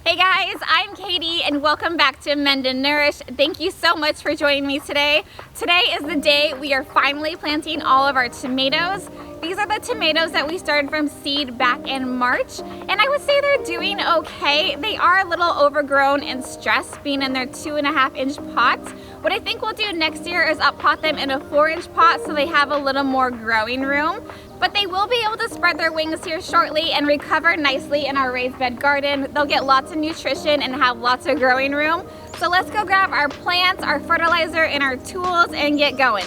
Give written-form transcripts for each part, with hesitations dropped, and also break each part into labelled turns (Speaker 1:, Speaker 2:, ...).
Speaker 1: Hey guys, I'm Katie and welcome back to Mend and Nourish. Thank you so much for joining me today. Today is the day we are finally planting all of our tomatoes. These are the tomatoes that we started from seed back in March, and I would say they're doing okay. They are a little overgrown and stressed being in their 2.5-inch pots. What I think we'll do next year is up pot them in a 4-inch pot so they have a little more growing room. But they will be able to spread their wings here shortly and recover nicely in our raised bed garden. They'll get lots of nutrition and have lots of growing room. So let's go grab our plants, our fertilizer, and our tools and get going.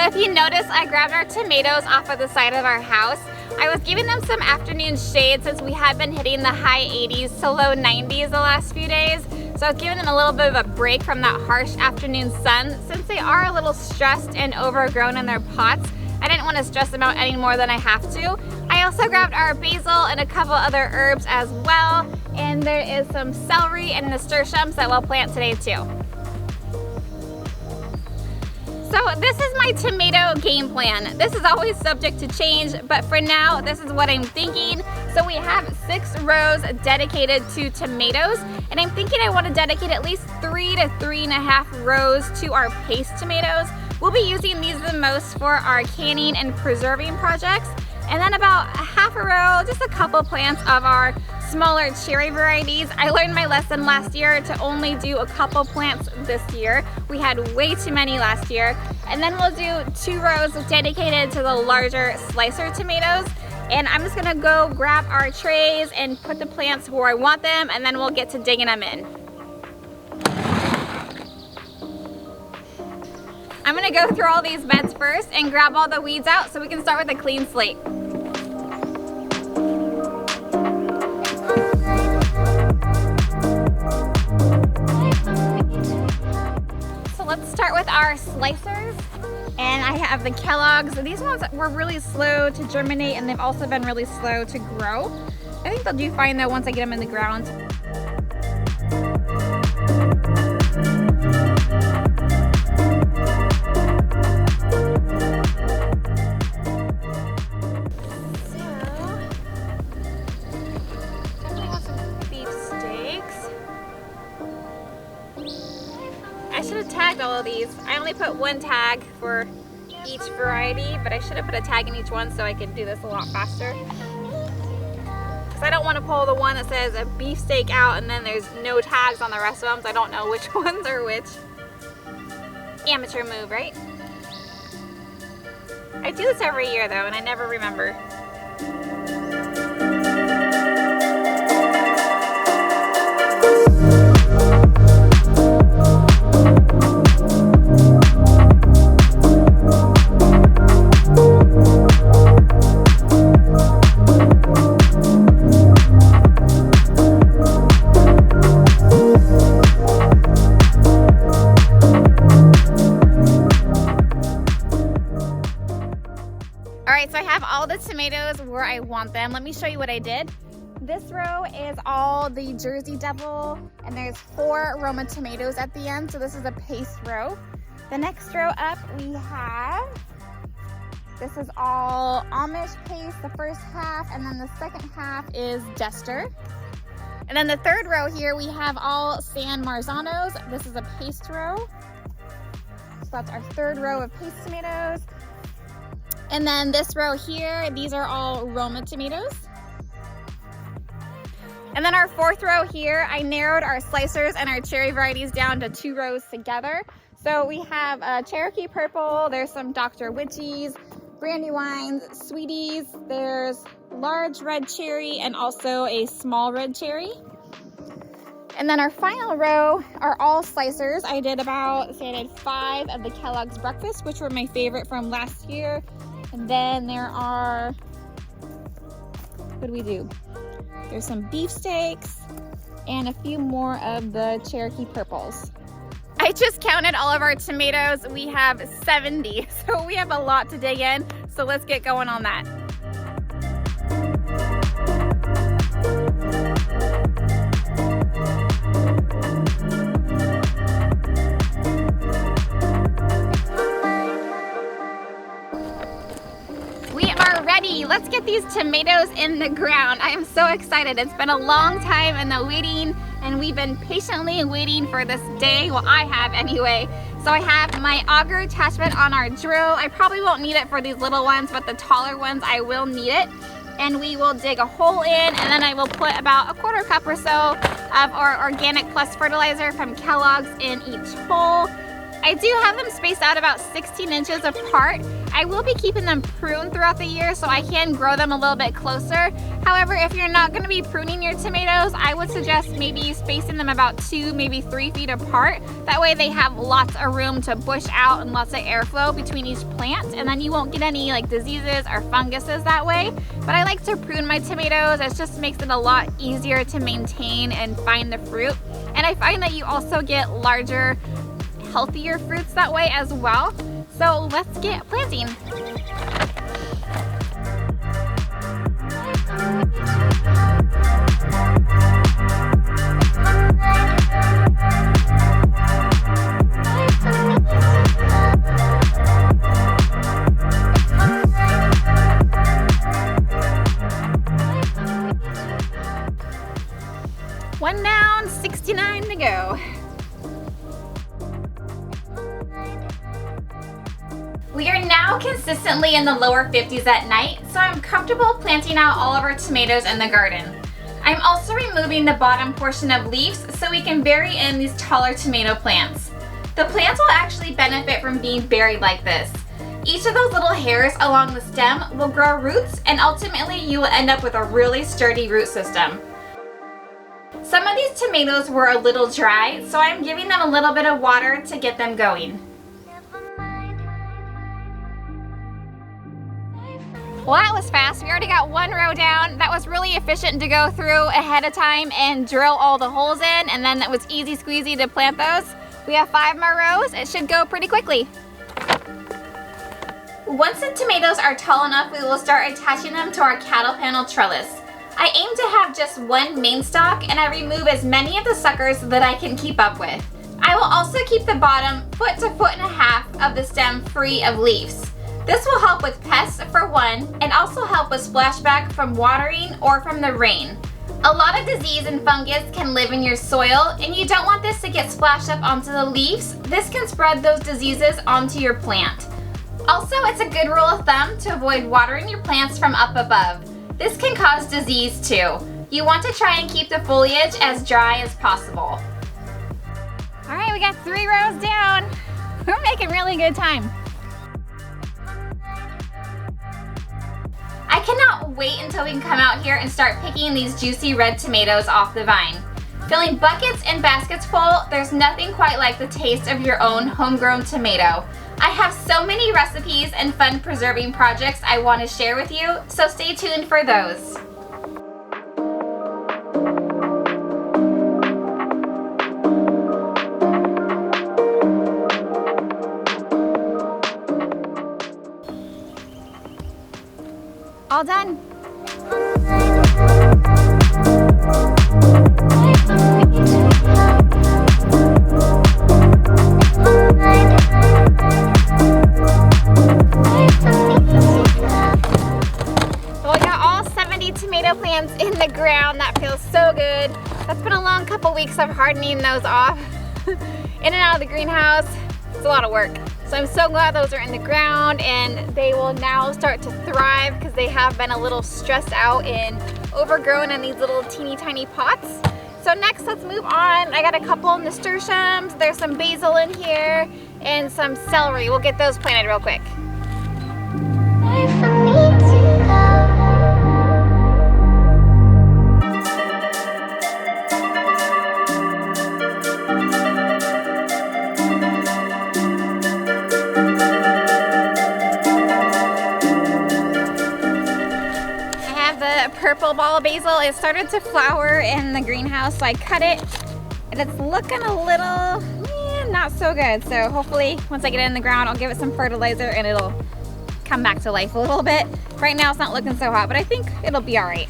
Speaker 1: If you notice, I grabbed our tomatoes off of the side of our house. I was giving them some afternoon shade since we had been hitting the high 80s to low 90s the last few days. So I was giving them a little bit of a break from that harsh afternoon sun. Since they are a little stressed and overgrown in their pots, I didn't want to stress them out any more than I have to. I also grabbed our basil and a couple other herbs as well. And there is some celery and nasturtiums that we'll plant today too. So this is my tomato game plan. This is always subject to change, but for now, this is what I'm thinking. So we have 6 rows dedicated to tomatoes, and I'm thinking I want to dedicate at least 3 to 3.5 rows to our paste tomatoes. We'll be using these the most for our canning and preserving projects, and then about half a row, just a couple plants of our smaller cherry varieties. I learned my lesson last year to only do a couple plants this year. We had way too many last year. And then we'll do 2 rows dedicated to the larger slicer tomatoes. And I'm just gonna go grab our trays and put the plants where I want them, and then we'll get to digging them in. I'm gonna go through all these beds first and grab all the weeds out so we can start with a clean slate. Let's start with our slicers, and I have the Kellogg's. These ones were really slow to germinate, and they've also been really slow to grow. I think they'll do fine though once I get them in the ground. I should have tagged all of these. I only put 1 tag for each variety, but I should have put a tag in each one so I could do this a lot faster. Because I don't want to pull the one that says a beefsteak out and then there's no tags on the rest of them, so I don't know which ones are which. Amateur move, right? I do this every year though, and I never remember. Alright, so I have all the tomatoes where I want them. Let me show you what I did. This row is all the Jersey Devil, and there's 4 Roma tomatoes at the end, so this is a paste row. The next row up we have, this is all Amish paste, the first half, and then the second half is Jester. And then the third row here, we have all San Marzanos. This is a paste row. So that's our third row of paste tomatoes. And then this row here, these are all Roma tomatoes. And then our fourth row here, I narrowed our slicers and our cherry varieties down to 2 rows together. So we have Cherokee Purple, there's some Dr. Witchies, Brandywines, Sweeties, there's large red cherry and also a small red cherry. And then our final row are all slicers. I did 5 of the Kellogg's Breakfast, which were my favorite from last year. And then there are, what do we do? There's some beefsteaks and a few more of the Cherokee Purples. I just counted all of our tomatoes. We have 70, so we have a lot to dig in. So let's get going on that. We are ready. Let's get these tomatoes in the ground. I am so excited. It's been a long time in the waiting, and we've been patiently waiting for this day. Well, I have anyway. So I have my auger attachment on our drill. I probably won't need it for these little ones, but the taller ones I will need it. And we will dig a hole in, and then I will put about 1/4 cup or so of our Organic Plus fertilizer from Kellogg's in each hole. I do have them spaced out about 16 inches apart. I will be keeping them pruned throughout the year so I can grow them a little bit closer. However, if you're not going to be pruning your tomatoes, I would suggest maybe spacing them about 2, maybe 3 feet apart. That way they have lots of room to bush out and lots of airflow between each plant, and then you won't get any like diseases or funguses that way. But I like to prune my tomatoes. It just makes it a lot easier to maintain and find the fruit. And I find that you also get larger, healthier fruits that way as well. So let's get planting. One down, 69 to go. We are now consistently in the lower 50s at night, so I'm comfortable planting out all of our tomatoes in the garden. I'm also removing the bottom portion of leaves so we can bury in these taller tomato plants. The plants will actually benefit from being buried like this. Each of those little hairs along the stem will grow roots, and ultimately you will end up with a really sturdy root system. Some of these tomatoes were a little dry, so I'm giving them a little bit of water to get them going. Well, that was fast. We already got 1 row down. That was really efficient to go through ahead of time and drill all the holes in, and then it was easy squeezy to plant those. We have 5 more rows. It should go pretty quickly. Once the tomatoes are tall enough, we will start attaching them to our cattle panel trellis. I aim to have just 1 main stalk, and I remove as many of the suckers that I can keep up with. I will also keep the bottom 1 to 1.5 feet of the stem free of leaves. This will help with pests for one, and also help with splashback from watering or from the rain. A lot of disease and fungus can live in your soil, and you don't want this to get splashed up onto the leaves. This can spread those diseases onto your plant. Also, it's a good rule of thumb to avoid watering your plants from up above. This can cause disease too. You want to try and keep the foliage as dry as possible. All right, we got 3 rows down. We're making really good time. I cannot wait until we can come out here and start picking these juicy red tomatoes off the vine. Filling buckets and baskets full, there's nothing quite like the taste of your own homegrown tomato. I have so many recipes and fun preserving projects I want to share with you, so stay tuned for those. All done. So we got all 70 tomato plants in the ground. That feels so good. That's been a long couple weeks of hardening those off. In and out of the greenhouse. It's a lot of work. So I'm so glad those are in the ground, and they will now start to thrive because they have been a little stressed out in overgrown in these little teeny tiny pots. So next, let's move on. I got a couple of nasturtiums. There's some basil in here and some celery. We'll get those planted real quick. Purple ball basil. It started to flower in the greenhouse, so I cut it, and it's looking a little not so good. So hopefully once I get it in the ground, I'll give it some fertilizer and it'll come back to life a little bit. Right now it's not looking so hot, but I think it'll be all right.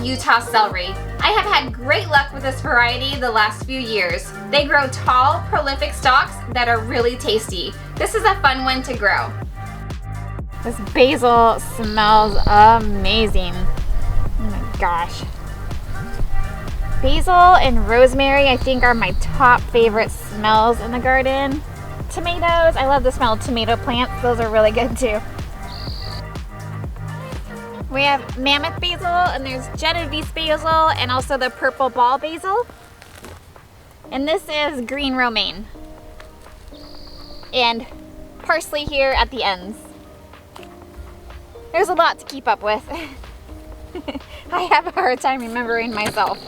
Speaker 1: Utah celery. I have had great luck with this variety the last few years. They grow tall, prolific stalks that are really tasty. This is a fun one to grow. This basil smells amazing. Oh my gosh. Basil and rosemary, I think, are my top favorite smells in the garden. Tomatoes, I love the smell of tomato plants. Those are really good too. We have mammoth basil, and there's Genovese basil, and also the purple ball basil. And this is green romaine. And parsley here at the ends. There's a lot to keep up with. I have a hard time remembering myself.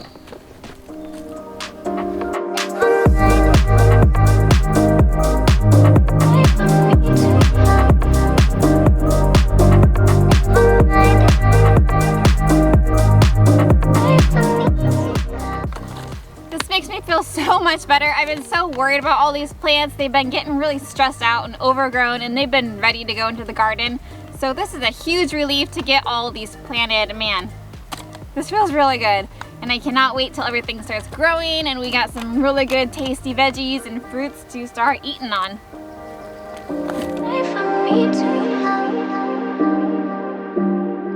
Speaker 1: Makes me feel so much better. I've been so worried about all these plants. They've been getting really stressed out and overgrown, and they've been ready to go into the garden. So this is a huge relief to get all of these planted. Man, this feels really good. And I cannot wait till everything starts growing and we got some really good tasty veggies and fruits to start eating on.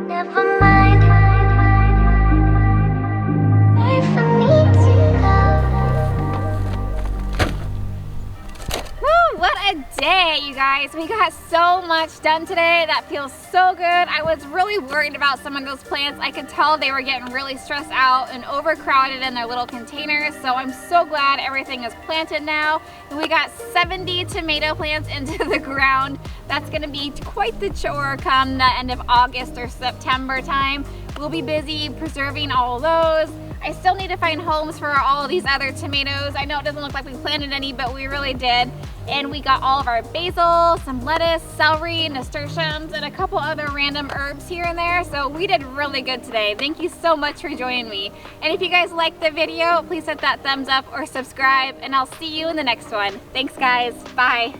Speaker 1: Never mind. What a day, you guys. We got so much done today. That feels so good. I was really worried about some of those plants. I could tell they were getting really stressed out and overcrowded in their little containers. So I'm so glad everything is planted now. And we got 70 tomato plants into the ground. That's gonna be quite the chore come the end of August or September time. We'll be busy preserving all of those. I still need to find homes for all of these other tomatoes. I know it doesn't look like we planted any, but we really did. And we got all of our basil, some lettuce, celery, nasturtiums, and a couple other random herbs here and there. So we did really good today. Thank you so much for joining me. And if you guys liked the video, please hit that thumbs up or subscribe, and I'll see you in the next one. Thanks guys, bye.